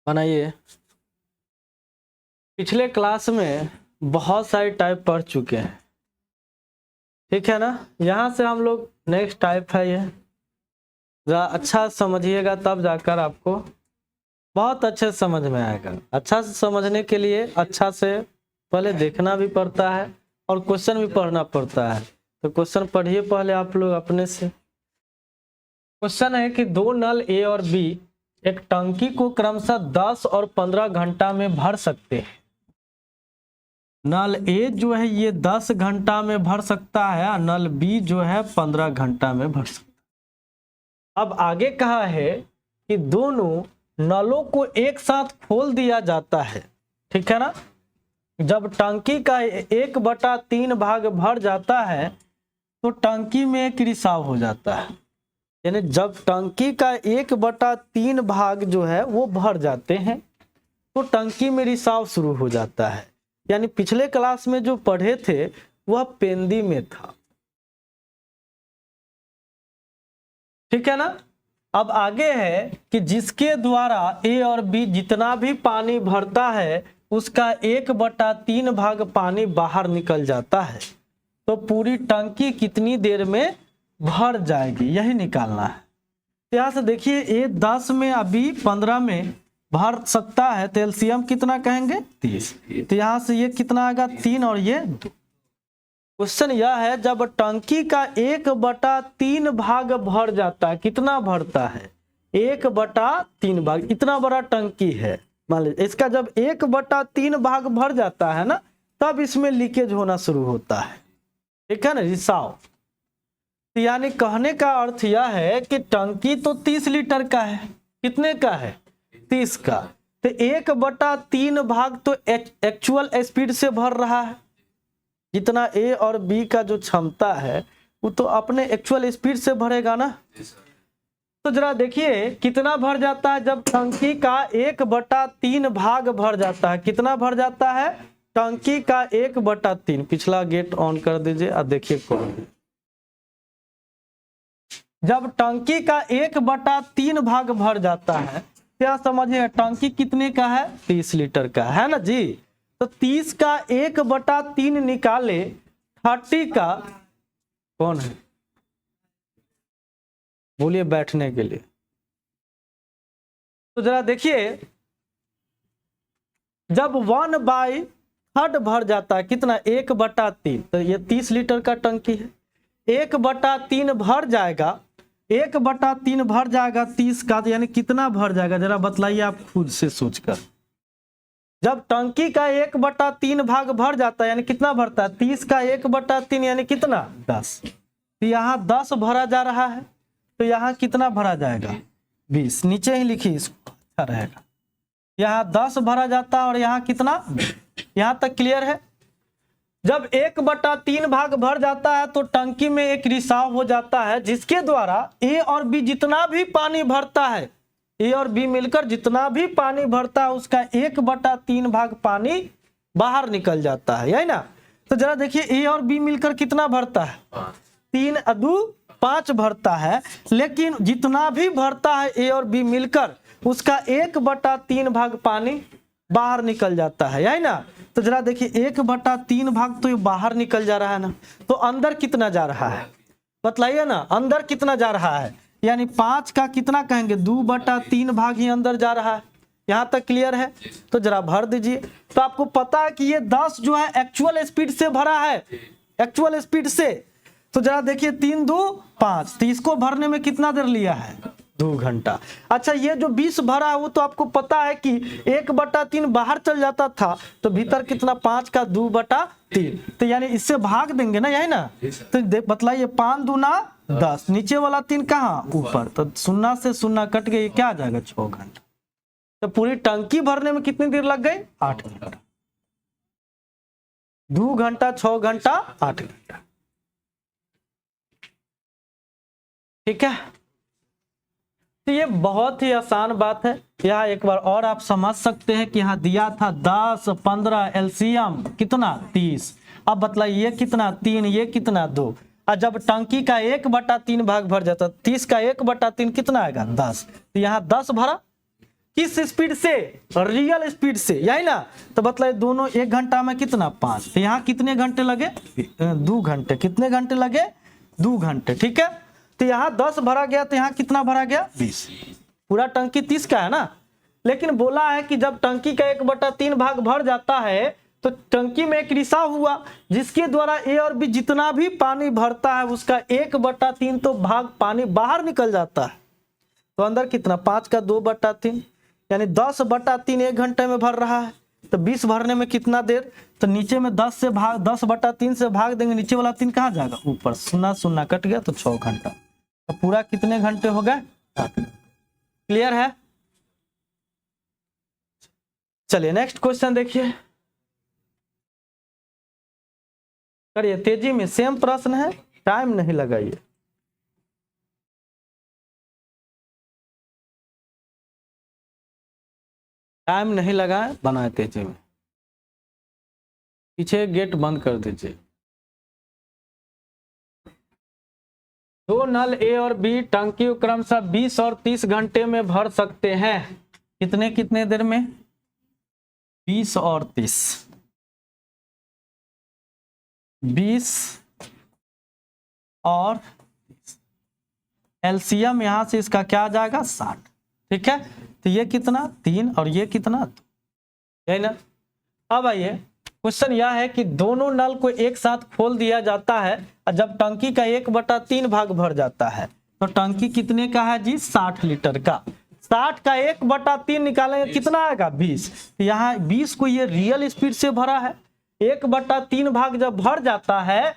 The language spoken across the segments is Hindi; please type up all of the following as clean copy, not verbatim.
बनाइए। पिछले क्लास में बहुत सारे टाइप पढ़ चुके हैं, ठीक है ना। यहाँ से हम लोग नेक्स्ट टाइप है, ये जरा अच्छा समझिएगा तब जाकर आपको बहुत अच्छे से समझ में आएगा। अच्छा से समझने के लिए अच्छा से पहले देखना भी पड़ता है और क्वेश्चन भी पढ़ना पड़ता है। तो क्वेश्चन पढ़िए पहले आप लोग अपने से। क्वेश्चन है कि दो नल ए और बी एक टंकी को क्रमशः 10 और 15 घंटा में भर सकते हैं। नल ए जो है ये 10 घंटा में भर सकता है और नल बी जो है 15 घंटा में भर सकता है। अब आगे कहा है कि दोनों नलों को एक साथ खोल दिया जाता है, ठीक है ना। जब टंकी का 1/3 भाग भर जाता है तो टंकी में एक रिसाव हो जाता है। यानी जब टंकी का 1/3 भाग जो है वो भर जाते हैं तो टंकी में रिसाव शुरू हो जाता है। यानी पिछले क्लास में जो पढ़े थे वह पेंदी में था, ठीक है ना। अब आगे है कि जिसके द्वारा ए और बी जितना भी पानी भरता है उसका 1/3 भाग पानी बाहर निकल जाता है, तो पूरी टंकी कितनी देर में भर जाएगी यही निकालना है। तो यहाँ से देखिए ए 10 में अभी 15 में भर सकता है तो एलसीएम कितना कहेंगे 30। तो यहाँ से ये कितना आएगा 3 और ये 2। क्वेश्चन यह है जब टंकी का 1/3 भाग भर जाता है, कितना भरता है 1/3 भाग, इतना बड़ा टंकी है मान लीजिए, इसका जब 1/3 भाग भर जाता है ना तब इसमें लीकेज होना शुरू होता है, ठीक है ना, रिसाव। तो यानी कहने का अर्थ यह है कि टंकी तो 30 लीटर का है, कितने का है 30 का, तो 1/3 भाग तो एक्चुअल स्पीड से भर रहा है। जितना ए और बी का जो क्षमता है वो तो अपने एक्चुअल स्पीड से भरेगा ना। तो जरा देखिए कितना भर जाता है जब टंकी का 1/3 भाग भर जाता है, कितना भर जाता है टंकी का 1/3। पिछला गेट ऑन कर दीजिए और देखिए कौन है। जब टंकी का 1/3 भाग भर जाता है क्या समझिए टंकी कितने का है 30 लीटर का है ना जी। तो 30 का 1/3 निकाले 30 का कौन है बोलिए बैठने के लिए। तो जरा देखिए जब 1/3 भर जाता है कितना 1/3, तो ये 30 लीटर का टंकी है, 1/3 भर जाएगा, 1/3 भर जाएगा 30 का, तो यानी कितना भर जाएगा जरा बतलाइए आप खुद से सोचकर। जब टंकी का 1/3 भाग भर जाता है यानी कितना भरता है 30 का 1/3 यानी कितना 10। तो यहाँ 10 भरा जा रहा है तो यहाँ कितना भरा जाएगा 20, नीचे ही लिखिए इसको अच्छा रहेगा। यहाँ 10 भरा जाता है और यहाँ कितना, यहाँ तक क्लियर है। जब 1/3 भाग भर जाता है तो टंकी में एक रिसाव हो जाता है जिसके द्वारा ए और बी जितना भी पानी भरता है, ए और बी मिलकर जितना भी पानी भरता है उसका 1/3 भाग पानी बाहर निकल जाता है, यही ना। तो जरा देखिए ए और बी मिलकर कितना भरता है 3 × 2 = 5 भरता है, लेकिन जितना भी भरता है ए और बी मिलकर उसका 1/3 भाग पानी बाहर निकल जाता है, यही ना। तो जरा देखिए 1/3 भाग तो ये बाहर निकल जा रहा है ना, तो अंदर कितना जा रहा है बतलाइए ना, अंदर कितना जा रहा है, यानी 5 का कितना कहेंगे 2/3 भाग ही अंदर जा रहा है। यहाँ तक क्लियर है। तो जरा भर दीजिए। तो आपको पता है कि ये 10 जो है एक्चुअल स्पीड से भरा है, एक्चुअल स्पीड से। तो जरा देखिए 3 × 2 = 5, तो इसको भरने में कितना देर लिया है 2 घंटा। अच्छा ये जो 20 भरा है वो तो आपको पता है कि 1/3 बाहर चल जाता था, तो भीतर कितना 5 का 2/3, तो यानी इससे भाग देंगे ना, यही ना। तो बतलाइए 5 × 2 = 10, नीचे वाला 3 कहाँ ऊपर, तो 0 से 0 कट गए, क्या आ जाएगा 6 घंटा। तो पूरी टंकी भरने में कितनी देर लग गई 8 घंटा, 2 घंटा 6 घंटा 8 घंटा, ठीक है। तो ये बहुत ही आसान बात है। यहाँ एक बार और आप समझ सकते हैं कि यहाँ दिया था 10, 15, एलसीएम कितना 30। अब बतलाइए कितना 3, ये कितना 2। और जब टंकी का 1/3 भाग भर जाता, 30 का 1/3 कितना आएगा 10। तो यहाँ 10 भरा किस स्पीड से, रियल स्पीड से, यही ना। तो बतलाइए दोनों 1 घंटा में कितना 5। तो यहाँ कितने घंटे लगे 2 घंटे। कितने घंटे लगे 2 घंटे, ठीक है। तो यहाँ 10 भरा गया, तो यहाँ कितना भरा गया 20। पूरा टंकी 30 का है ना। लेकिन बोला है कि जब टंकी का 1/3 भाग भर जाता है तो टंकी में एक रिसाव हुआ जिसके द्वारा ए और बी जितना भी पानी भरता है उसका 1/3 तो भाग पानी बाहर निकल जाता है। तो अंदर कितना 5 का 2/3 यानी 10/3 1 घंटे में भर रहा है। तो 20 भरने में कितना देर, तो नीचे में 10/3 से भाग देंगे, नीचे वाला 3 कहाँ जाएगा ऊपर, 0 0 कट गया तो 6 घंटा। तो पूरा कितने घंटे हो गए। क्लियर है। चलिए नेक्स्ट क्वेश्चन देखिए, करिए तेजी में, सेम प्रश्न है, टाइम नहीं लगाइए। टाइम नहीं लगाए, बनाए तेजी में। पीछे गेट बंद कर दीजिए। 2 नल ए और बी टंकी को क्रमशः 20 और 30 घंटे में भर सकते हैं। कितने कितने देर में, 20 और 30। 20 और 30। एलसीएम यहां से इसका क्या आ जाएगा 60, ठीक है। तो ये कितना 3 और ये कितना 2, है ना। अब आइए क्वेश्चन यह है कि दोनों नल को एक साथ खोल दिया जाता है और जब टंकी का 1/3 भाग भर जाता है तो टंकी कितने का है जी 60 लीटर का। 60 का 1/3 निकालेंगे कितना आएगा 20। तो यहाँ 20 को ये रियल स्पीड से भरा है। 1/3 भाग जब भर जाता है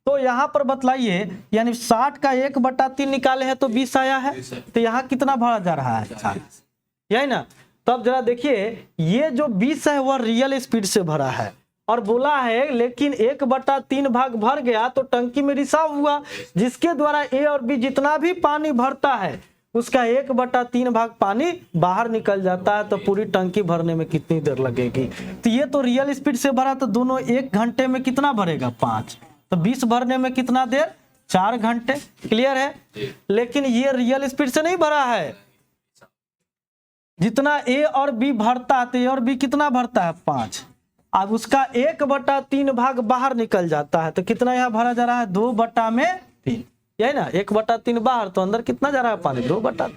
तो यहाँ पर बतलाइए, यानी 60 का 1/3 निकाले हैं तो 20 आया है। तो यहाँ कितना भरा जा रहा है 40, यही ना। तब जरा देखिए ये जो 20 है वह रियल स्पीड से भरा है और बोला है लेकिन 1/3 भाग भर गया तो टंकी में रिसाव हुआ जिसके द्वारा ए और बी जितना भी पानी भरता है उसका 1/3 भाग पानी बाहर निकल जाता है। तो पूरी टंकी भरने में कितनी देर लगेगी। तो ये तो रियल स्पीड से भरा, तो दोनों 1 घंटे में कितना भरेगा 5। तो 20 भरने में कितना देर 4 घंटे। क्लियर है। लेकिन ये रियल स्पीड से नहीं भरा है, जितना ए और बी भरता है तो ए और बी कितना भरता है 5। अब उसका 1/3 भाग बाहर निकल जाता है तो कितना यहाँ भरा जा रहा है 2/3, यही ना। 1/3 बाहर तो अंदर कितना जा रहा है पानी 2/3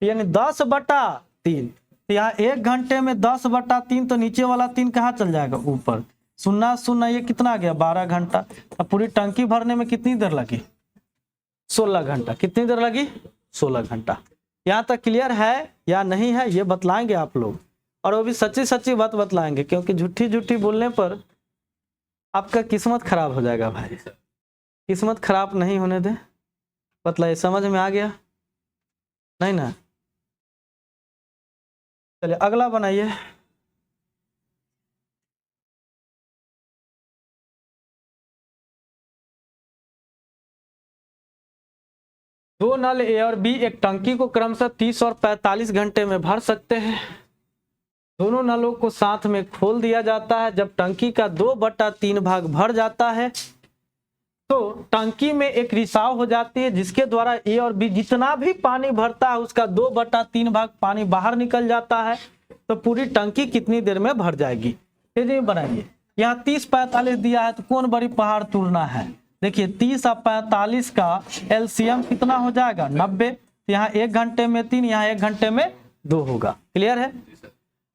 यानी 10/3। यहाँ 1 घंटे में 10/3 तो नीचे वाला 3 कहाँ चल जाएगा ऊपर, 0 0 ये कितना आ गया 12 घंटा। अब पूरी टंकी भरने में कितनी देर लगी 16 घंटा। कितनी देर लगी 16 घंटा। यहाँ तक क्लियर है या नहीं है ये बतलाएंगे आप लोग, और वो भी सच्ची सच्ची बात बतलाएंगे क्योंकि झूठी झूठी बोलने पर आपका किस्मत खराब हो जाएगा भाई। किस्मत खराब नहीं होने दे। बतलाइए समझ में आ गया नहीं ना। चलिए अगला बनाइए। दो नल ए और बी एक टंकी को क्रमशः 30 और 45 घंटे में भर सकते हैं। दोनों नलों को साथ में खोल दिया जाता है। जब टंकी का 2/3 भाग भर जाता है तो टंकी में एक रिसाव हो जाती है जिसके द्वारा ए और बी जितना भी पानी भरता है उसका 2/3 भाग पानी बाहर निकल जाता है। तो पूरी टंकी कितनी देर में भर जाएगी। ये बनाइए। यहाँ 30-45 दिया है तो कौन बड़ी पहाड़ तोड़ना है। देखिए 30 और 45 का एलसीएम कितना हो जाएगा 90। यहाँ 1 घंटे में 3, यहाँ 1 घंटे में 2 होगा। क्लियर है।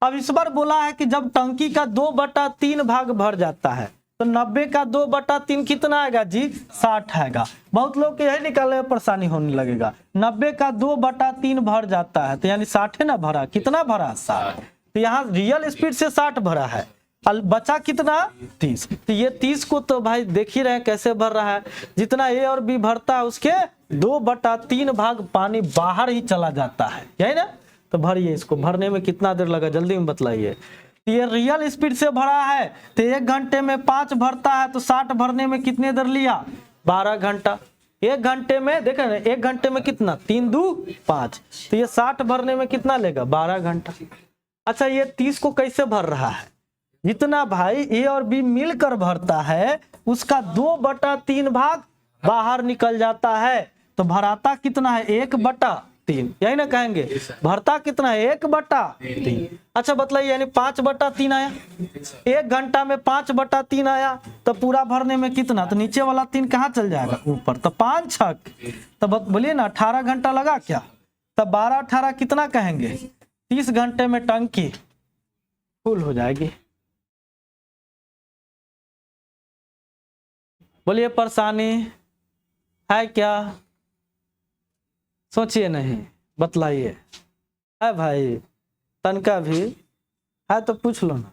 अब इस बार बोला है कि जब टंकी का 2/3 भाग भर जाता है तो 90 का 2/3 कितना आएगा जी 60 आएगा। बहुत लोग के यही निकालने में परेशानी होने लगेगा। 90 का 2/3 भर जाता है तो यानी 60 है ना भरा। कितना भरा 60। तो यहाँ रियल स्पीड से 60 भरा है, बचा कितना 30। तो ये 30 को तो भाई देख ही रहे कैसे भर रहा है। जितना ए और बी भरता है उसके 2/3 भाग पानी बाहर ही चला जाता है, यही ना। तो भरिए इसको। भरने में कितना देर लगा जल्दी में बतलाइए। ये रियल स्पीड से भरा है तो 1 घंटे में 5 भरता है तो 60 भरने में कितने देर लिया 12 घंटा। 1 घंटे में देखें ना, 1 घंटे में कितना, 3 दूनी 5, तो ये 60 भरने में कितना लेगा, 12 घंटा। अच्छा ये 30 को कैसे भर रहा है, जितना भाई ए और बी मिलकर भरता है उसका 2/3 भाग बाहर निकल जाता है, तो भराता कितना है, 1/3, यही ना कहेंगे, भरता कितना है, 1/3। अच्छा बतलाइए, यानी 5/3 आया, 1 घंटा में 5/3 आया, तो पूरा भरने में कितना, तो नीचे वाला 3 कहाँ चल जाएगा, ऊपर, तो 5 छक, तो बोलिए ना 18 घंटा लगा क्या, तब 12-18 कितना कहेंगे, 30 घंटे में टंकी फुल हो जाएगी। बोलिए परेशानी है क्या, सोचिए नहीं, बतलाइए, है भाई, तनका भी है तो पूछ लो ना,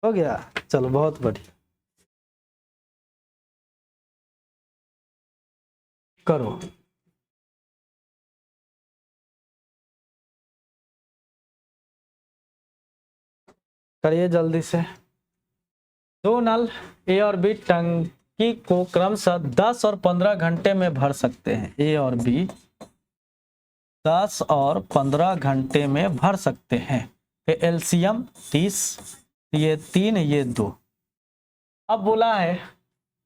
हो गया, चलो बहुत बढ़िया, करो। करिए जल्दी से। 2 नल ए और बी टंकी को क्रमशः 10 और 15 घंटे में भर सकते हैं, ए और बी 10 और 15 घंटे में भर सकते हैं, तो एलसीएम 30, ये 3 ये 2। अब बोला है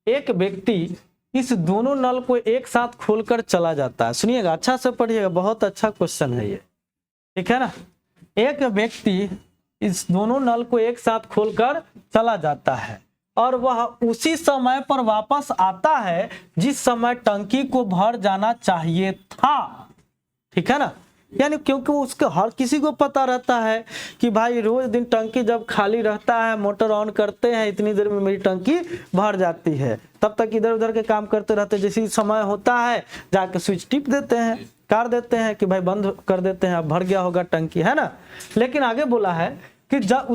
एक व्यक्ति इस दोनों नल को एक साथ खोलकर चला जाता है, सुनिएगा अच्छा से पढ़िएगा, बहुत अच्छा क्वेश्चन है ये, ठीक है ना। एक व्यक्ति इस दोनों नल को एक साथ खोलकर चला जाता है और वह उसी समय पर वापस आता है जिस समय टंकी को भर जाना चाहिए था, ठीक है ना। यानी क्योंकि उसके हर किसी को पता रहता है कि भाई रोज दिन टंकी जब खाली रहता है, मोटर ऑन करते हैं, इतनी देर में मेरी टंकी भर जाती है, तब तक इधर उधर के काम करते रहते हैं, जैसे समय होता है जाके स्विच टिप देते हैं, कर देते हैं कि भाई बंद कर देते हैं, अब भर गया होगा टंकी, है ना। लेकिन आगे बोला है कि जब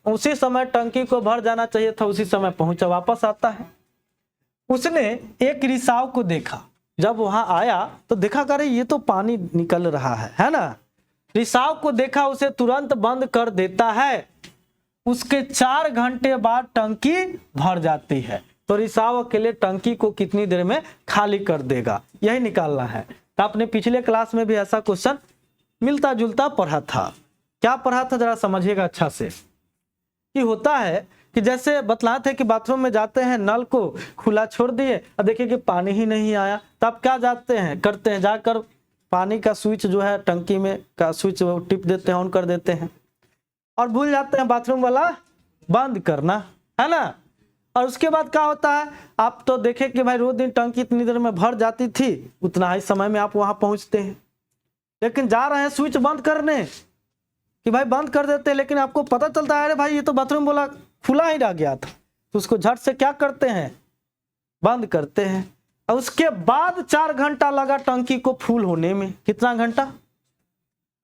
उसी समय टंकी को भर जाना चाहिए था, उसी समय पहुंचा, वापस आता है। उसने एक रिसाव को देखा, जब वहां आया तो देखा करे ये तो पानी निकल रहा है ना। रिसाव को देखा, उसे तुरंत बंद कर देता है, उसके 4 घंटे बाद टंकी भर जाती है, तो रिसाव अकेले टंकी को कितनी देर में खाली कर देगा, यही निकालना है। तो आपने पिछले क्लास में भी ऐसा क्वेश्चन मिलता जुलता पढ़ा था, क्या पढ़ा था जरा समझिएगा अच्छा से। कि होता है कि जैसे बतलाए थे कि बाथरूम में जाते हैं, नल को खुला छोड़ दिए और देखिए कि पानी ही नहीं आया, तब क्या करते हैं जाकर पानी का स्विच जो है टंकी में का स्विच टिप देते हैं, ऑन कर देते हैं और भूल जाते हैं बाथरूम वाला बंद करना, है ना। और उसके बाद क्या होता है, आप तो देखे कि भाई रोज दिन टंकी इतनी देर में भर जाती थी, उतना ही समय में आप वहां पहुंचते हैं, लेकिन जा रहे हैं स्विच बंद करने कि भाई बंद कर देते हैं, लेकिन आपको पता चलता है अरे भाई ये तो बाथरूम वाला खुला ही रह गया था, तो उसको झट से क्या करते हैं, बंद करते हैं। और उसके बाद 4 घंटा लगा टंकी को फुल होने में, कितना घंटा।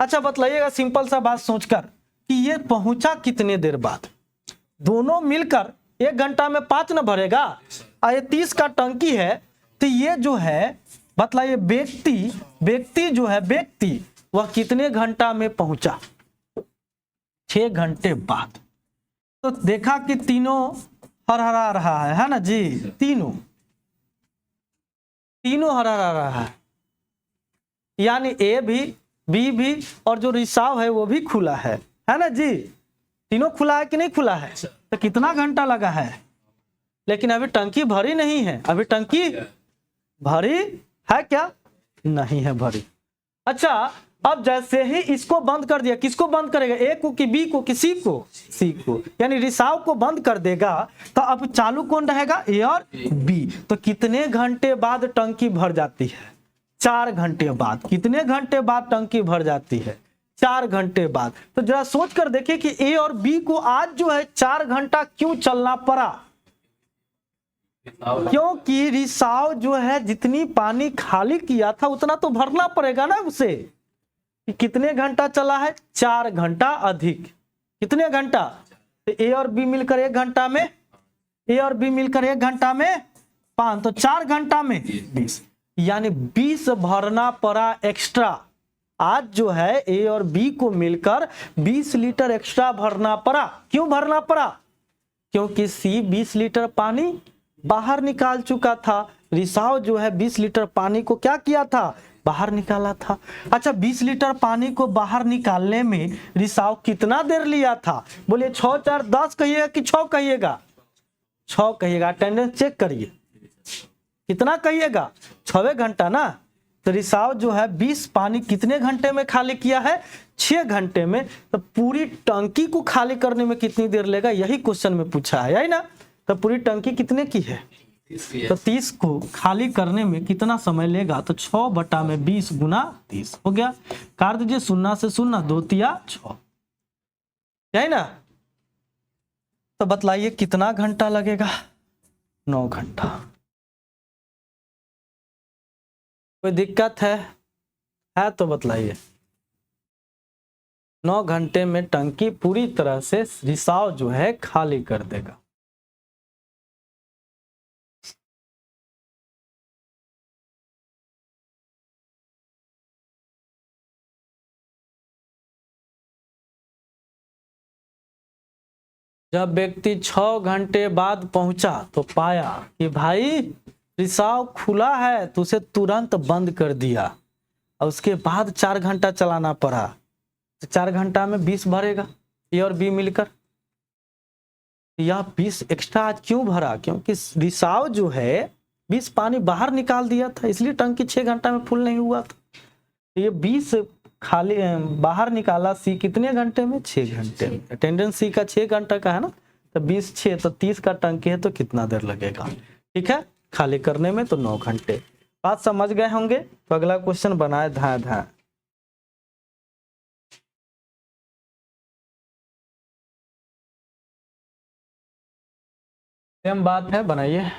अच्छा बतलाइएगा सिंपल सा बात सोचकर कि ये पहुंचा कितने देर बाद, दोनों मिलकर 1 घंटा में 5 न भरेगा, और ये 30 का टंकी है, तो ये जो है बतलाइए व्यक्ति वह कितने घंटा में पहुंचा, 6 घंटे बाद। तो देखा कि तीनों हरहरा रहा है ना जी, तीनों हरहरा रहा है, यानी ए भी बी भी और जो रिसाव है वो भी खुला है ना जी, तीनों खुला है कि नहीं खुला है। तो कितना घंटा लगा है, लेकिन अभी टंकी भरी नहीं है, अभी टंकी भरी है क्या, नहीं है भरी। अच्छा अब जैसे ही इसको बंद कर दिया, किसको बंद करेगा, ए को कि बी को कि सी को, यानी रिसाव को बंद कर देगा, तो अब चालू कौन रहेगा, ए और बी। तो कितने घंटे बाद टंकी भर जाती है, 4 घंटे बाद। कितने घंटे बाद टंकी भर जाती है, 4 घंटे बाद। तो जरा सोच कर देखिए कि ए और बी को आज जो है 4 घंटा क्यों चलना पड़ा, क्योंकि रिसाव जो है जितनी पानी खाली किया था उतना तो भरना पड़ेगा ना उसे। कितने घंटा चला है, 4 घंटा अधिक, कितने घंटा, तो ए और बी मिलकर 1 घंटा में, ए और बी मिलकर 1 घंटा में 5, तो 4 घंटा में 20, यानी 20 भरना पड़ा एक्स्ट्रा। आज जो है ए और बी को मिलकर 20 लीटर एक्स्ट्रा भरना पड़ा। क्यों भरना पड़ा, क्योंकि सी 20 लीटर पानी बाहर निकाल चुका था, रिसाव जो है 20 लीटर पानी को क्या किया था, बाहर निकाला था। अच्छा 20 लीटर पानी को बाहर निकालने में रिसाव कितना देर लिया था, बोलिए 6 4 10 कहिएगा कि 6 कहिएगा, 6 कहिएगा। अटेंडेंस चेक करिए कितना कहिएगा, 6 घंटा ना। तो रिसाव जो है 20 पानी कितने घंटे में खाली किया है, 6 घंटे में। तो पूरी टंकी को खाली करने में कितनी देर लेगा, यही क्वेश्चन में पूछा है, यही ना। तो पूरी टंकी कितने की है, तो 30 को खाली करने में कितना समय लेगा, तो 6 बटा में 20 गुना 30 हो गया। काट दीजिए, 0 से 0 2 तिया 6, यही ना। तो बतलाइए कितना घंटा लगेगा, 9 घंटा। कोई दिक्कत है तो बतलाइए। 9 घंटे में टंकी पूरी तरह से रिसाव जो है खाली कर देगा। जब व्यक्ति 6 घंटे बाद पहुंचा तो पाया कि भाई रिसाव खुला है, तो उसे तुरंत बंद कर दिया और उसके बाद 4 घंटा चलाना पड़ा। तो 4 घंटा में 20 भरेगा, ए और बी मिलकर। यह 20 एक्स्ट्रा आज क्यों भरा, क्योंकि रिसाव जो है 20 पानी बाहर निकाल दिया था, इसलिए टंकी 6 घंटा में फुल नहीं हुआ था। तो ये 20 खाली बाहर निकाला सी कितने घंटे में, 6 घंटे में। अटेंडेंस सी का 6 घंटा का है ना, तो 20 6 तो 30 का टंकी है, तो कितना देर लगेगा, ठीक है, खाली करने में, तो 9 घंटे। बात समझ गए होंगे। तो अगला क्वेश्चन बनाए धाए धाए। सेम बात है, बनाइए।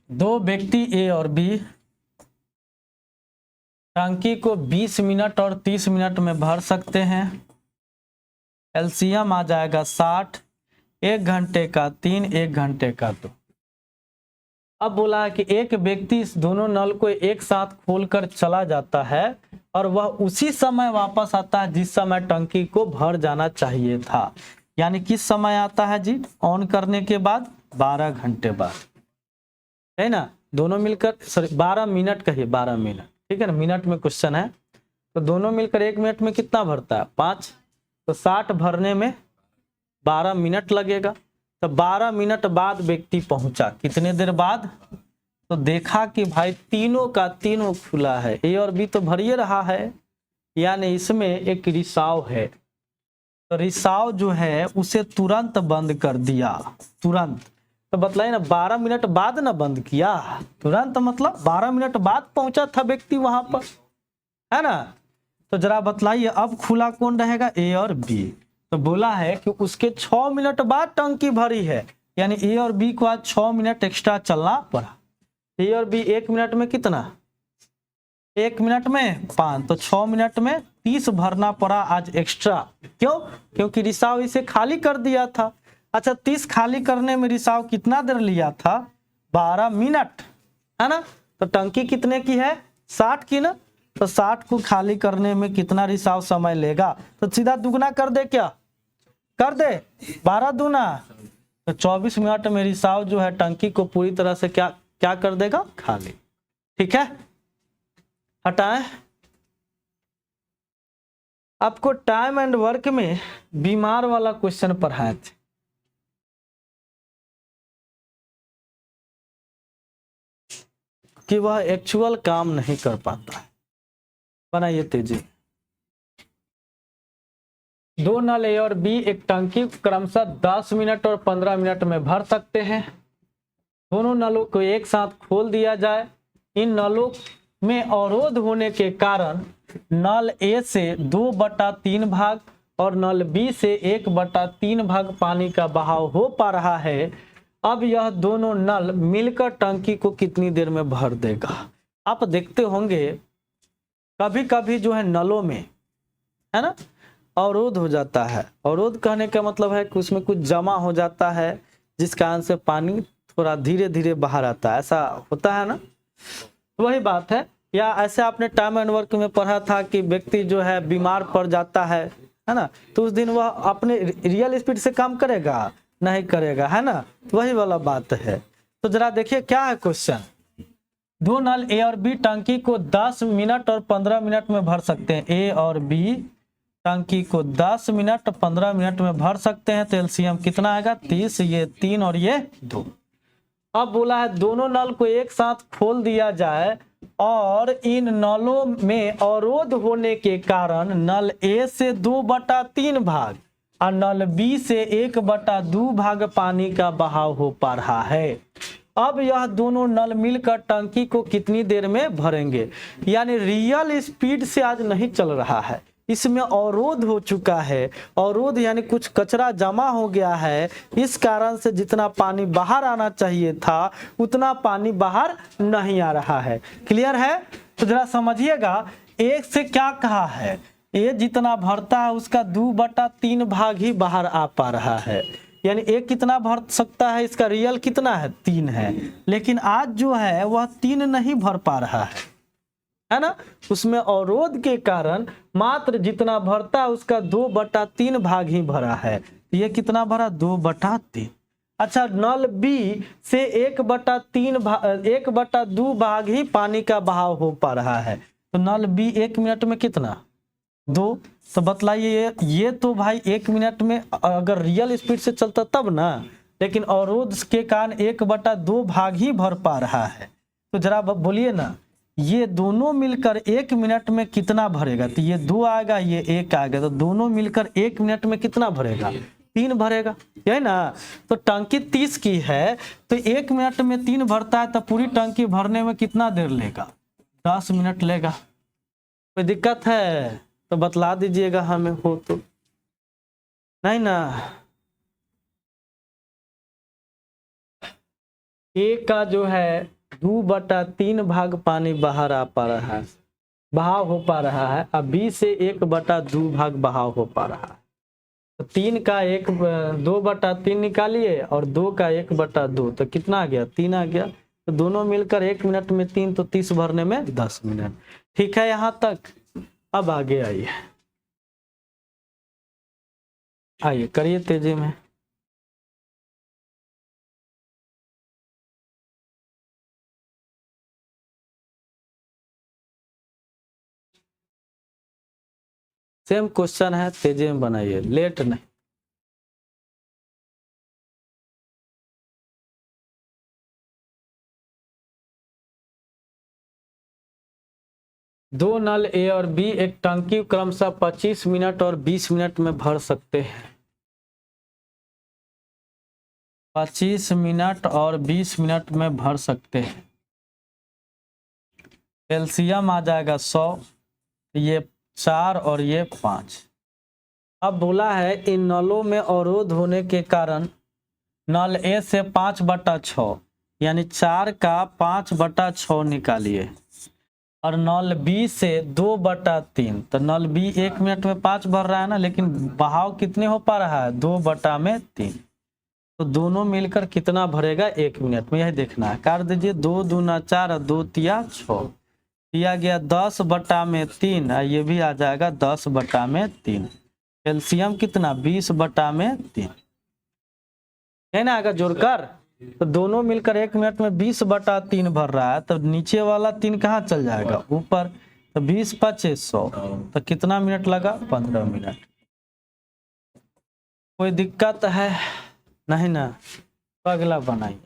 2 व्यक्ति ए और बी टंकी को 20 मिनट और 30 मिनट में भर सकते हैं। एलसीएम आ जाएगा 60, 1 घंटे का 3, 1 घंटे का 2। अब बोला है कि एक व्यक्ति इस दोनों नल को एक साथ खोलकर चला जाता है और वह उसी समय वापस आता है जिस समय टंकी को भर जाना चाहिए था। यानी किस समय आता है जी, ऑन करने के बाद 12 घंटे बाद, है ना। दोनों मिलकर, सॉरी 12 मिनट कहिए, 12 मिनट, ठीक है ना, मिनट में क्वेश्चन है। तो दोनों मिलकर 1 मिनट में कितना भरता है, 5। तो 60 भरने में 12 मिनट लगेगा। तो 12 मिनट बाद व्यक्ति पहुंचा, कितने देर बाद, तो देखा कि भाई तीनों का तीनों खुला है, ए और बी तो भरिए रहा है, यानी इसमें एक रिसाव है। तो रिसाव जो है उसे तुरंत बंद कर दिया, तुरंत। तो बतलाइए ना, 12 मिनट बाद ना बंद किया, तुरंत मतलब 12 मिनट बाद पहुंचा था व्यक्ति वहां पर, है ना। तो जरा बतलाइए अब खुला कौन रहेगा, ए और बी। तो बोला है कि उसके 6 मिनट बाद टंकी भरी है, यानी ए और बी को आज 6 मिनट एक्स्ट्रा चलना पड़ा। ए और बी 1 मिनट में कितना, 1 मिनट में 5, तो 6 मिनट में 30 भरना पड़ा आज एक्स्ट्रा। क्यों, क्योंकि रिसाव इसे खाली कर दिया था। अच्छा 30 खाली करने में रिसाव कितना देर लिया था, 12 मिनट, है ना। तो टंकी कितने की है, 60 की ना। तो 60 को खाली करने में कितना रिसाव समय लेगा, तो सीधा दुगना कर दे, क्या कर दे, 12 दूना, तो 24 मिनट में रिसाव जो है टंकी को पूरी तरह से क्या क्या कर देगा, खाली। ठीक है, हटाएं। आपको टाइम एंड वर्क में बीमार वाला क्वेश्चन पढ़ाए थे, कि वह एक्चुअल काम नहीं कर पाता है। बनाइए तेजी। 2 नल ए और बी एक टंकी क्रमशः 10 मिनट और 15 मिनट में भर सकते हैं। दोनों नलों को एक साथ खोल दिया जाए। इन नलों में अवरोध होने के कारण नल ए से 2/3 भाग और नल बी से 1/3 भाग पानी का बहाव हो पा रहा है। अब यह दोनों नल मिलकर टंकी को कितनी देर में भर देगा। आप देखते होंगे कभी कभी जो है नलों में, है ना, अवरोध हो जाता है। अवरोध कहने का मतलब है कि उसमें कुछ जमा हो जाता है, जिस कारण से पानी थोड़ा धीरे धीरे बाहर आता है, ऐसा होता है ना। वही बात है। या ऐसे आपने टाइम एंड वर्क में पढ़ा था कि व्यक्ति जो है बीमार पड़ जाता है ना, तो उस दिन वह अपने रियल स्पीड से काम करेगा, नहीं करेगा, है ना। वही वाला बात है। तो जरा देखिए क्या है क्वेश्चन। दो नल ए और बी टंकी को 10 मिनट और 15 मिनट में भर सकते हैं। ए और बी टंकी को 10 मिनट 15 मिनट में भर सकते हैं। तो एलसीएम कितना आएगा 30, ये 3 और ये 2। अब बोला है दोनों नल को एक साथ खोल दिया जाए और इन नलों में अवरोध होने के कारण नल ए से 2/3 भाग और नल बी से 1/2 भाग पानी का बहाव हो पा रहा है। अब यह दोनों नल मिलकर टंकी को कितनी देर में भरेंगे। यानी रियल स्पीड से आज नहीं चल रहा है, इसमें अवरोध हो चुका है। अवरोध यानी कुछ कचरा जमा हो गया है, इस कारण से जितना पानी बाहर आना चाहिए था उतना पानी बाहर नहीं आ रहा है। क्लियर है? तो जरा समझिएगा, एक से क्या कहा है, ये जितना भरता है उसका 2/3 भाग ही बाहर आ पा रहा है। यानी एक कितना भर सकता है, इसका रियल कितना है 3 है, लेकिन आज जो है वह 3 नहीं भर पा रहा है ना। उसमें अवरोध के कारण मात्र जितना भरता है उसका 2/3 भाग ही भरा है। ये कितना भरा 2/3। अच्छा, नल बी से 1/2 भाग ही पानी का बहाव हो पा रहा है। तो नल बी 1 मिनट में कितना 2। तो बतलाइए, ये तो भाई 1 मिनट में अगर रियल स्पीड से चलता तब ना, लेकिन अवरोध के कारण 1/2 भाग ही भर पा रहा है। तो जरा बोलिए ना, ये दोनों मिलकर 1 मिनट में कितना भरेगा। तो ये 2 आएगा, ये 1 आएगा, तो दोनों मिलकर 1 मिनट में कितना भरेगा 3 भरेगा, है ना। तो टंकी 30 की है, तो 1 मिनट में 3 भरता है, तो पूरी टंकी भरने में कितना देर लेगा 10 मिनट लेगा। कोई दिक्कत है तो बतला दीजिएगा हमें, हो तो नहीं ना। ए का जो है 2/3 भाग पानी बाहर आ पा रहा है, बहाव हो पा रहा है। अब बी से 1/2 भाग बहाव हो पा रहा है। तो 3 का 2/3 निकालिए और 2 का 1/2, तो कितना आ गया 3 आ गया। तो दोनों मिलकर 1 मिनट में 3, तो 30 भरने में 10 मिनट। ठीक है यहाँ तक। अब आगे आइए, आइए करिए तेजी में। सेम क्वेश्चन है, तेजी में बनाइए, लेट नहीं। दो नल ए और बी एक टंकी क्रमशः 25 मिनट और 20 मिनट में भर सकते हैं। 25 मिनट और 20 मिनट में भर सकते हैं। एलसीएम आ जाएगा 100, ये 4 और ये 5। अब बोला है इन नलों में अवरोध होने के कारण नल ए से 5/6 यानी 4 का 5/6 निकालिए और नल बी से 2/3। तो नल बी 1 मिनट में 5 भर रहा है ना, लेकिन बहाव कितने हो पा रहा है 2/3। तो दोनों मिलकर कितना भरेगा 1 मिनट में, यही देखना है। काट दीजिए, 2 दूना 4 और 2 तिया 6, दिया गया 10/3। ये भी आ जाएगा 10/3। एलसीएम कितना 20/3 है ना, आगे जोड़कर। तो दोनों मिलकर 1 मिनट में 20/3 भर रहा है, तो नीचे वाला 3 कहाँ चल जाएगा ऊपर। तो 20 × 5 = 100। तो कितना मिनट लगा 15 मिनट। कोई दिक्कत है नहीं ना, तो अगला बनाइए।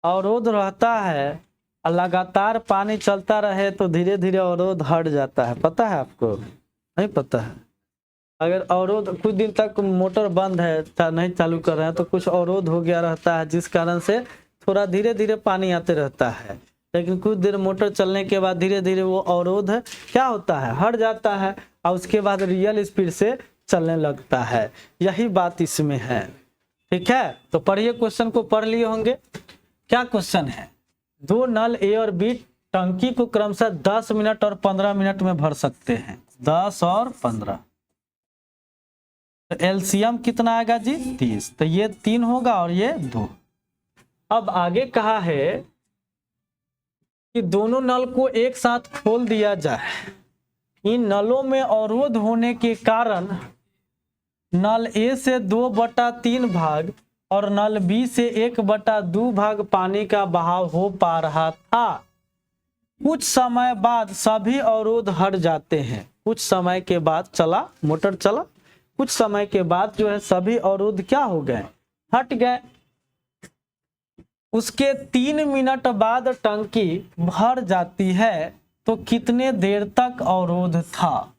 अवरोध रहता है, लगातार पानी चलता रहे तो धीरे धीरे अवरोध हट जाता है। पता है आपको? नहीं पता है? अगर अवरोध कुछ दिन तक मोटर बंद है, नहीं चालू कर रहे हैं, तो कुछ अवरोध हो गया रहता है, जिस कारण से थोड़ा धीरे धीरे पानी आते रहता है। लेकिन कुछ देर मोटर चलने के बाद धीरे धीरे वो अवरोध क्या होता है हट जाता है, और उसके बाद रियल स्पीड से चलने लगता है। यही बात इसमें है। ठीक है, तो पढ़िए, क्वेश्चन को पढ़ लिए होंगे। क्या क्वेश्चन है? दो नल ए और बी टंकी को क्रमशः 10 मिनट और 15 मिनट में भर सकते हैं। 10 और 15, तो एलसीएम कितना आएगा जी 30। तो ये 3 होगा और ये 2। अब आगे कहा है कि दोनों नल को एक साथ खोल दिया जाए। इन नलों में अवरोध होने के कारण नल ए से 2/3 भाग और नल बी से 1/2 भाग पानी का बहाव हो पा रहा था। कुछ समय बाद सभी अवरोध हट जाते हैं। कुछ समय के बाद चला, मोटर चला, कुछ समय के बाद जो है सभी अवरोध क्या हो गए, हट गए। उसके 3 मिनट बाद टंकी भर जाती है। तो कितने देर तक अवरोध था,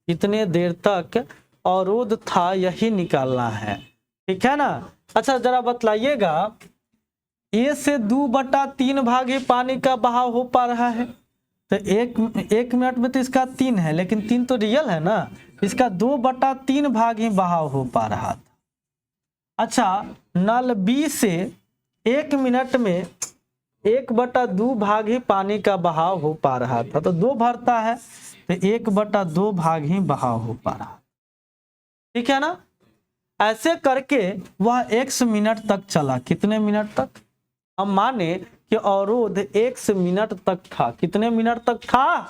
कितने देर तक अवरोध था, यही निकालना है। ठीक है ना। अच्छा जरा बतलाइएगा, ए से 2/3 भाग ही पानी का बहाव हो पा रहा है। तो एक मिनट में तो इसका 3 है, लेकिन 3 तो रियल है ना, इसका 2/3 भाग ही बहाव हो पा रहा था। अच्छा, नल बी से 1 मिनट में 1/2 भाग ही पानी का बहाव हो पा रहा था। तो 2 भरता है तो 1/2 भाग ही बहाव हो पा रहा। ठीक है ना। ऐसे करके वह x मिनट तक चला। कितने मिनट तक, हम माने कि अवरोध x मिनट तक था। कितने मिनट तक था,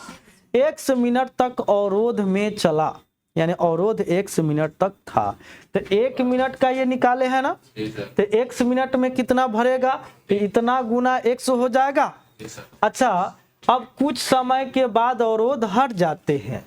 x मिनट तक अवरोध में चला, यानी अवरोध x मिनट तक था। तो 1 मिनट का ये निकाले है ना, तो x मिनट में कितना भरेगा, तो इतना गुना x हो जाएगा। अच्छा, अब कुछ समय के बाद अवरोध हट जाते हैं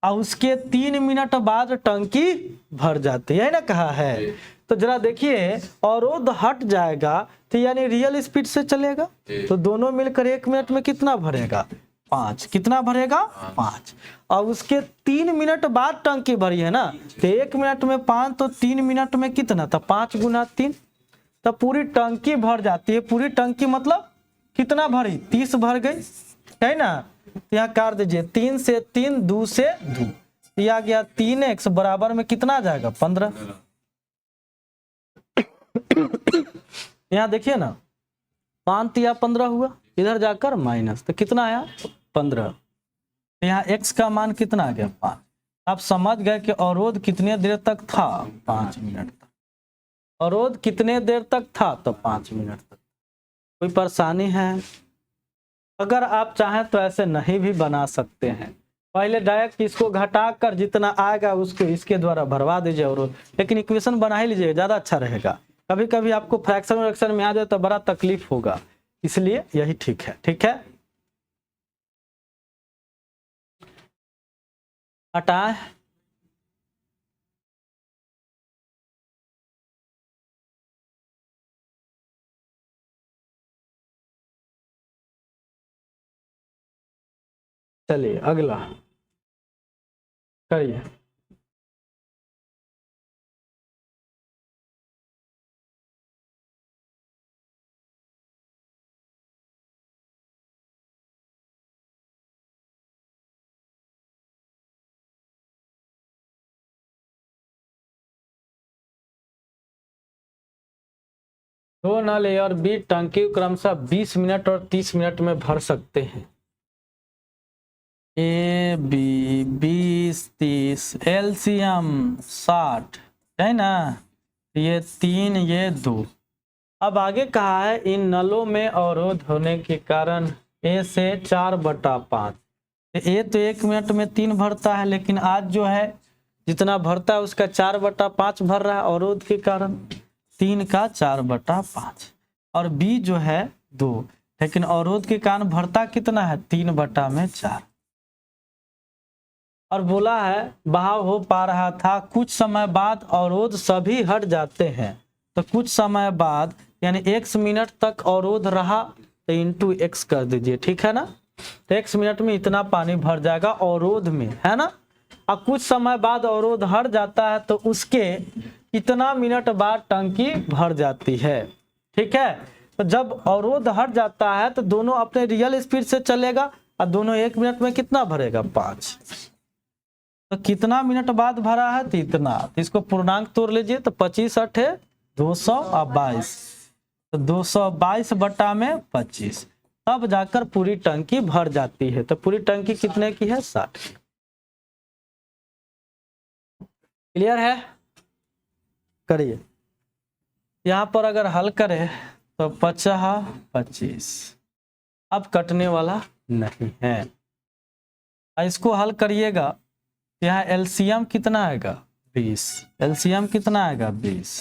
और उसके 3 मिनट बाद टंकी भर जाती है ना, कहा है। तो जरा देखिए, अवरोध हट जाएगा तो यानी रियल स्पीड से चलेगा, तो दोनों मिलकर 1 मिनट में कितना भरेगा, 5। कितना भरेगा, 5। और उसके 3 मिनट बाद टंकी भरी है ना, तो 1 मिनट में 5, तो 3 मिनट में कितना, तो 5 गुना 3, तो पूरी टंकी भर जाती है। पूरी टंकी मतलब कितना भरी, 30 भर गई है ना। यहाँ काट दीजिए, 3 से 3, 2 से 2, यह गया 3x बराबर में कितना आ जाएगा, 15। यहाँ देखिए ना, 5 या 15 हुआ, इधर जाकर माइनस, तो कितना आया, 15। यहाँ x का मान कितना आ गया, 5। आप समझ गए कि अवरोध कितने देर तक था, 5 मिनट तक। अवरोध कितने देर तक था, तो 5 मिनट तक। कोई परेशानी है? अगर आप चाहें तो ऐसे नहीं भी बना सकते हैं। पहले डायरेक्ट इसको घटाकर जितना आएगा उसको इसके द्वारा भरवा दीजिए अवरोध, लेकिन इक्वेशन बना ही लीजिए, ज़्यादा अच्छा रहेगा। कभी कभी आपको फ्रैक्शन व्रैक्शन में आ जाए तो बड़ा तकलीफ होगा, इसलिए यही ठीक है। ठीक है, हटाए। चलिए अगला करिए। दो नल ए और बी टंकी क्रमशः 20 मिनट और 30 मिनट में भर सकते हैं। ए बी 20 30, एलसीएम 60 है ना, ये 3 ये 2। अब आगे कहा है इन नलों में अवरोध होने के कारण ए से 4/5। ए तो 1 मिनट में 3 भरता है, लेकिन आज जो है जितना भरता है उसका 4/5 भर रहा है अवरोध के कारण, 3 का 4/5। और बी जो है 2, लेकिन अवरोध के कारण भरता कितना है, 3/4। और बोला है बहाव हो पा रहा था। कुछ समय बाद अवरोध सभी हट जाते हैं। तो कुछ समय बाद यानी x मिनट तक अवरोध रहा, तो इंटू x कर दीजिए। ठीक है ना, तो x मिनट में इतना पानी भर जाएगा अवरोध में, है ना। और कुछ समय बाद अवरोध हट जाता है तो उसके इतना मिनट बाद टंकी भर जाती है। ठीक है, तो जब अवरोध हट जाता है तो दोनों अपने रियल स्पीड से चलेगा और दोनों 1 मिनट में कितना भरेगा, 5। तो कितना मिनट बाद भरा है, तो इतना। तो इसको पूर्णांक तोड़ लीजिए, तो 25 8 222, तो 222/25, तब जाकर पूरी टंकी भर जाती है। तो पूरी टंकी कितने की है, 60। क्लियर है, करिए। यहाँ पर अगर हल करें तो 50 25, अब कटने वाला नहीं है। इसको हल करिएगा, यहाँ एलसीएम कितना आएगा 20, एलसीएम कितना आएगा 20।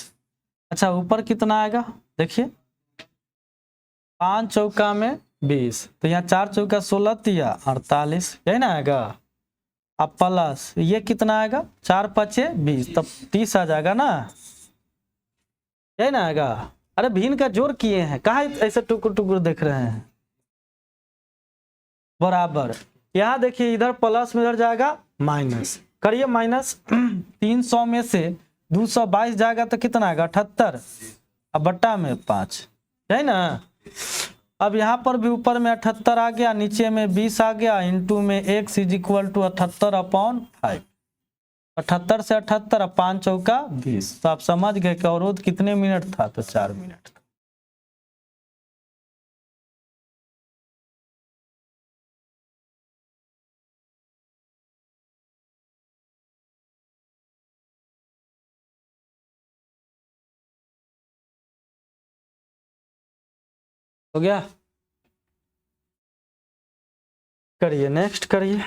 अच्छा ऊपर कितना आएगा देखिए, 5 चौका में 20, तो यहाँ 4 चौका 16 तिया 48, यही ना आएगा। अब प्लस ये कितना आएगा 4 5 20, तब 30 आ जाएगा ना, यही ना आएगा। अरे भिन्न का जोड़ किए हैं, कहा ऐसे टुकुर टुकुर देख रहे हैं, बराबर। यहाँ देखिए इधर प्लस में इधर जाएगा माइनस, करिए माइनस। 300 में से 222 जाएगा तो कितना आएगा 78, अब बट्टा में 5, है ना। अब यहाँ पर भी ऊपर में 78 आ गया, नीचे में 20 आ गया, इंटू में x इज इक्वल टू 78/5, 78 से 78, 5 चौका 20। तो आप समझ गए कि अवरोध कितने मिनट था, तो 4 मिनट। हो गया, करिए नेक्स्ट करिए।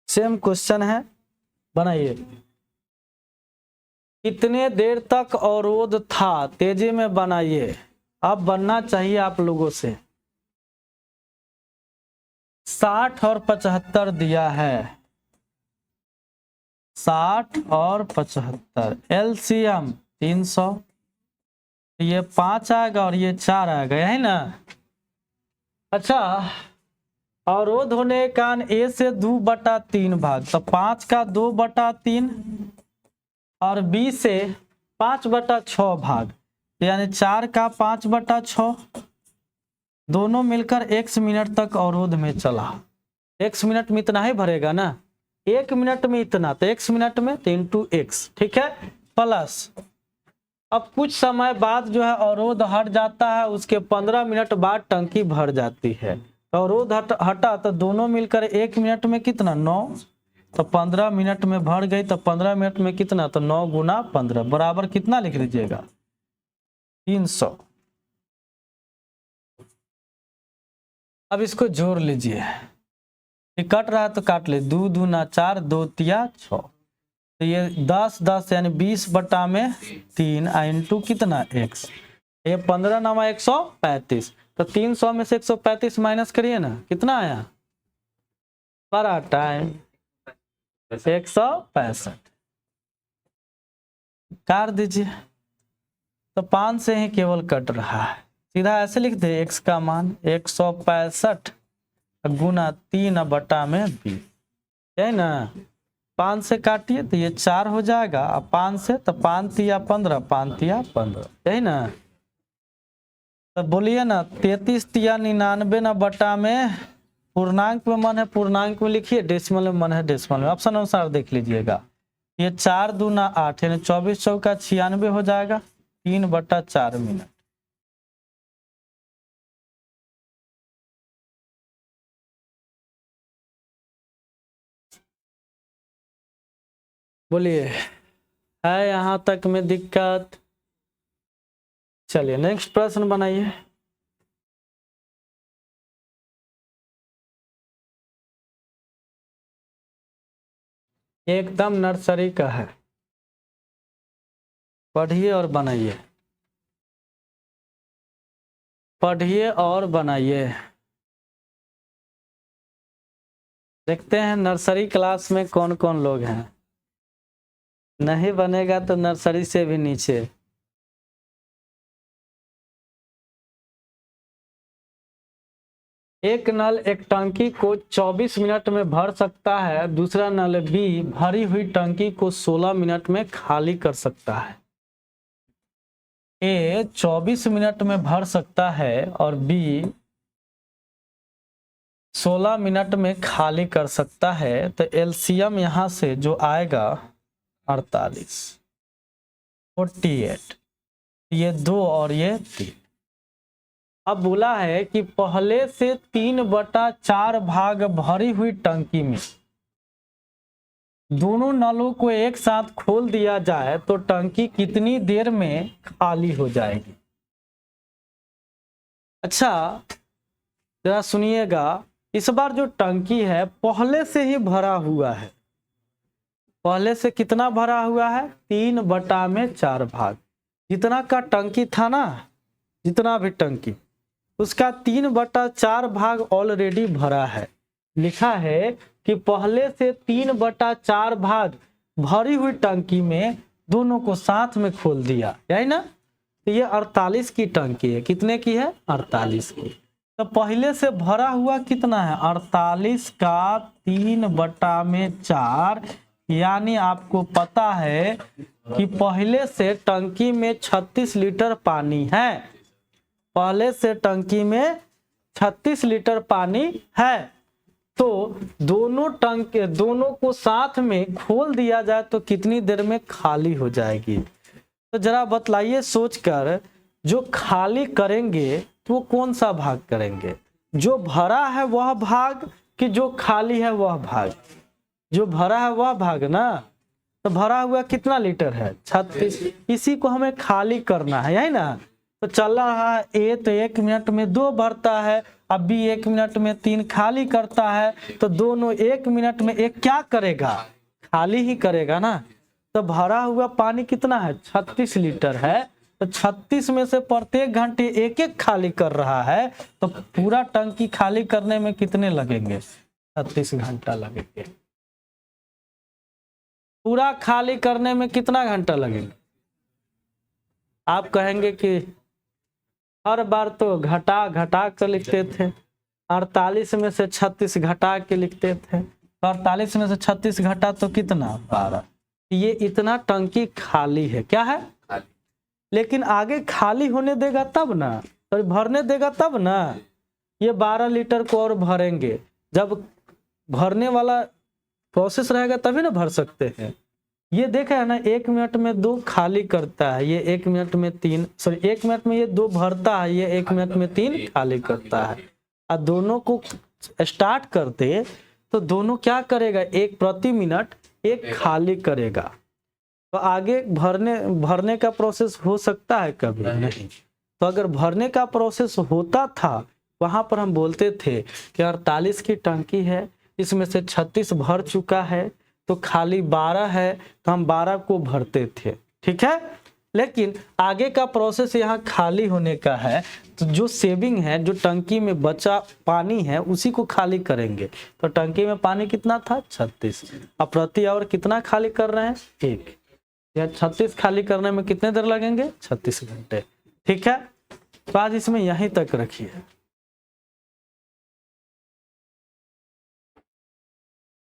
सेम क्वेश्चन है, बनाइए। कितने देर तक अवरोध था, तेजी में बनाइए। अब बनना चाहिए आप लोगों से। 60 और 75 दिया है, 60 और 75, एलसीएम 300, ये 5 आएगा और ये 4 आएगा, यही ना। अच्छा अवरोध होने के कारण ए से 2/3 भाग, तो 5 का 2/3 और बी से 5/6 भाग, यानी 4 का 5/6, दोनों मिलकर x मिनट तक अवरोध में चला। x मिनट में इतना ही भरेगा ना, 1 मिनट में इतना, तो x मिनट में तो इंटू x, ठीक है। प्लस अब कुछ समय बाद जो है अवरोध हट जाता है, उसके 15 मिनट बाद टंकी भर जाती है। तो अवरोध हटा तो दोनों मिलकर 1 मिनट में कितना 9, तो 15 मिनट में भर गई, तो 15 मिनट में कितना, तो 9 गुना 15 बराबर कितना लिख लीजिएगा 300। अब इसको जोड़ लीजिए, ये कट रहा है तो काट ले, 2 दूना 4, 2 तिया 6, तो ये 10 10 यानी 20/3 इंटू कितना x, ये 15 9 135, तो 300 में से 135 माइनस करिए ना, कितना आया बड़ा टाइम 165, काट दीजिए। तो 5 से ही केवल कट रहा है, सीधा ऐसे लिख दे x का मान 165 गुना 3/20, है ना। 5 से काटिए तो ये 4 हो जाएगा, अब 5 से तो 5 तिया 15, 5 तिया 15, यही ना। तो बोलिए ना 33 तिया 99 ना बटा में, पूर्णांक में मन है पूर्णांक में लिखिए, डेसिमल में मन है डेसिमल में, ऑप्शन अनुसार देख लीजिएगा। ये 4 दूना 8 यानी 24 चौका 96 हो जाएगा, 3/4 मिनट। बोलिए है यहाँ तक में दिक्कत? चलिए नेक्स्ट प्रश्न बनाइए। एकदम नर्सरी का है, पढ़िए और बनाइए, पढ़िए और बनाइए। देखते हैं नर्सरी क्लास में कौन कौन लोग हैं, नहीं बनेगा तो नर्सरी से भी नीचे। एक नल एक टंकी को 24 मिनट में भर सकता है, दूसरा नल बी भरी हुई टंकी को 16 मिनट में खाली कर सकता है। ए 24 मिनट में भर सकता है और बी 16 मिनट में खाली कर सकता है, तो एलसीएम यहां से जो आएगा 48, 48, ये 2 और ये 3। अब बोला है कि पहले से 3/4 भाग भरी हुई टंकी में दोनों नलों को एक साथ खोल दिया जाए तो टंकी कितनी देर में खाली हो जाएगी? अच्छा जरा सुनिएगा, इस बार जो टंकी है पहले से ही भरा हुआ है। पहले से कितना भरा हुआ है? 3/4 भाग। जितना का टंकी था ना, जितना भी टंकी, उसका 3/4 भाग ऑलरेडी भरा है। लिखा है कि पहले से 3/4 भाग भरी हुई टंकी में दोनों को साथ में खोल दिया, यही ना। तो ये 48 की टंकी है। कितने की है? 48 की। तो पहले से भरा हुआ कितना है? 48 का 3/4, यानी आपको पता है कि पहले से टंकी में 36 लीटर पानी है। पहले से टंकी में 36 लीटर पानी है। तो दोनों को साथ में खोल दिया जाए तो कितनी देर में खाली हो जाएगी? तो जरा बतलाइए सोचकर। जो खाली करेंगे तो वो कौन सा भाग करेंगे? जो भरा है वह भाग कि जो खाली है वह भाग? जो भरा है वह भाग ना। तो भरा हुआ कितना लीटर है? 36। इसी को हमें खाली करना है, यही ना। तो चल रहा है ए, तो 1 मिनट में 2 भरता है, अब बी 1 मिनट में 3 खाली करता है। तो दोनों 1 मिनट में एक क्या करेगा? खाली ही करेगा ना। तो भरा हुआ पानी कितना है? 36 लीटर है। तो 36 में से प्रत्येक घंटे एक एक खाली कर रहा है। तो पूरा टंकी खाली करने में कितने लगेंगे? 36 घंटा लगेंगे। पूरा खाली करने में कितना घंटा लगेगा? आप कहेंगे कि हर बार तो घटा घटा कर लिखते थे, 48 में से 36 घटा के लिखते थे। तो 48 में से 36 घटा तो कितना? 12। ये इतना टंकी खाली है। क्या है? खाली। लेकिन आगे खाली होने देगा तब ना, तो भरने देगा तब ना। ये 12 लीटर को और भरेंगे। जब भरने वाला प्रोसेस रहेगा तभी ना भर सकते हैं। ये देखा है ना, 1 मिनट में 2 खाली करता है, ये 1 मिनट में 3, सॉरी 1 मिनट में ये 2 भरता है, ये 1 मिनट में 3 खाली करता है। और दोनों को स्टार्ट करते तो दोनों क्या करेगा? 1 प्रति मिनट 1 खाली करेगा। तो आगे भरने का प्रोसेस हो सकता है कभी? नहीं। तो अगर भरने का प्रोसेस होता था, वहां पर हम बोलते थे कि 48 की टंकी है, इसमें से 36 भर चुका है, तो खाली 12 है, तो हम 12 को भरते थे। ठीक है। लेकिन आगे का प्रोसेस यहाँ खाली होने का है। तो जो सेविंग है, जो टंकी में बचा पानी है, उसी को खाली करेंगे। तो टंकी में पानी कितना था? 36। अब प्रति आवर कितना खाली कर रहे हैं? 1। या 36 खाली करने में कितने देर लगेंगे? 36 घंटे। ठीक है। तो आज इसमें यहीं तक रखिए।